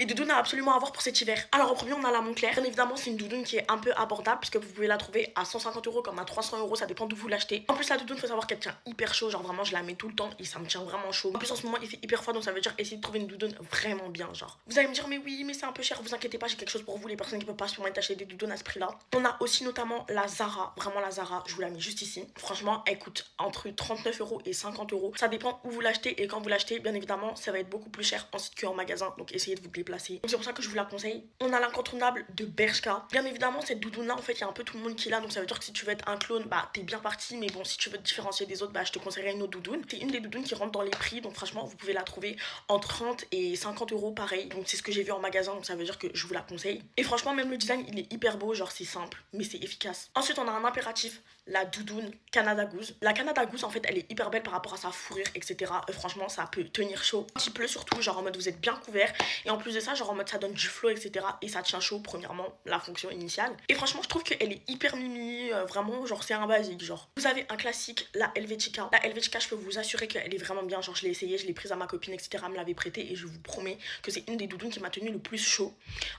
Les doudounes à absolument avoir pour cet hiver. Alors en premier on a la Moncler. Bien évidemment c'est une doudoune qui est un peu abordable puisque vous pouvez la trouver à 150 euros comme à 300 euros, ça dépend d'où vous l'achetez. En plus la doudoune faut savoir qu'elle tient hyper chaud, genre vraiment je la mets tout le temps et ça me tient vraiment chaud. En plus en ce moment il fait hyper froid donc ça veut dire essayer de trouver une doudoune vraiment bien genre. Vous allez me dire mais oui mais c'est un peu cher, vous inquiétez pas, j'ai quelque chose pour vous les personnes qui peuvent pas se permettre d'acheter des doudounes à ce prix là. On a aussi notamment la Zara, vraiment la Zara, je vous la mets juste ici. Franchement elle coûte entre 39 euros et 50 euros, ça dépend où vous l'achetez et quand vous l'achetez bien évidemment ça va être beaucoup plus cher en site qu'en magasin donc essayez de vous déplacer. Donc c'est pour ça que je vous la conseille. On a l'incontournable de Bershka. Bien évidemment cette doudoune là en fait il y a un peu tout le monde qui l'a donc ça veut dire que si tu veux être un clone bah t'es bien parti, mais bon si tu veux te différencier des autres bah je te conseillerais une autre doudoune. C'est une des doudounes qui rentre dans les prix donc franchement vous pouvez la trouver entre 30 et 50 euros pareil, donc c'est ce que j'ai vu en magasin donc ça veut dire que je vous la conseille. Et franchement même le design il est hyper beau, genre c'est simple mais c'est efficace. Ensuite on a un impératif, la doudoune Canada Goose. La Canada Goose en fait elle est hyper belle par rapport à sa fourrure etc. Franchement ça peut tenir chaud un petit peu surtout genre en mode vous êtes bien couvert et en plus de ça genre en mode ça donne du flow etc. Et ça tient chaud premièrement la fonction initiale. Et franchement je trouve qu'elle est hyper mimi, vraiment genre c'est un basique genre. Vous avez un classique, la Helvetica. La Helvetica je peux vous assurer qu'elle est vraiment bien, genre je l'ai essayé, je l'ai prise à ma copine etc. Elle me l'avait prêtée et je vous promets que c'est une des doudounes qui m'a tenu le plus chaud.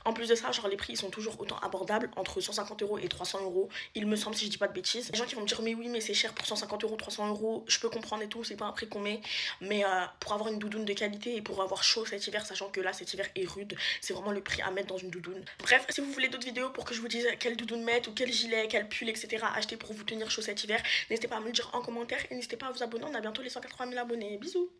En plus de ça genre les prix ils sont toujours autant abordables, entre 150 euros et 300 euros il me semble si je dis pas de bêtises. Les gens qui vont me dire mais oui mais c'est cher pour 150 euros 300 euros, je peux comprendre et tout, c'est pas un prix qu'on met, mais pour avoir une doudoune de qualité et pour avoir chaud cet hiver, sachant que là cet hiver est rude, c'est vraiment le prix à mettre dans une doudoune. Bref, si vous voulez d'autres vidéos pour que je vous dise quelle doudoune mettre ou quel gilet, quel pull etc. acheter pour vous tenir chaud cet hiver, n'hésitez pas à me le dire en commentaire et n'hésitez pas à vous abonner, on a bientôt les 180 000 abonnés. Bisous.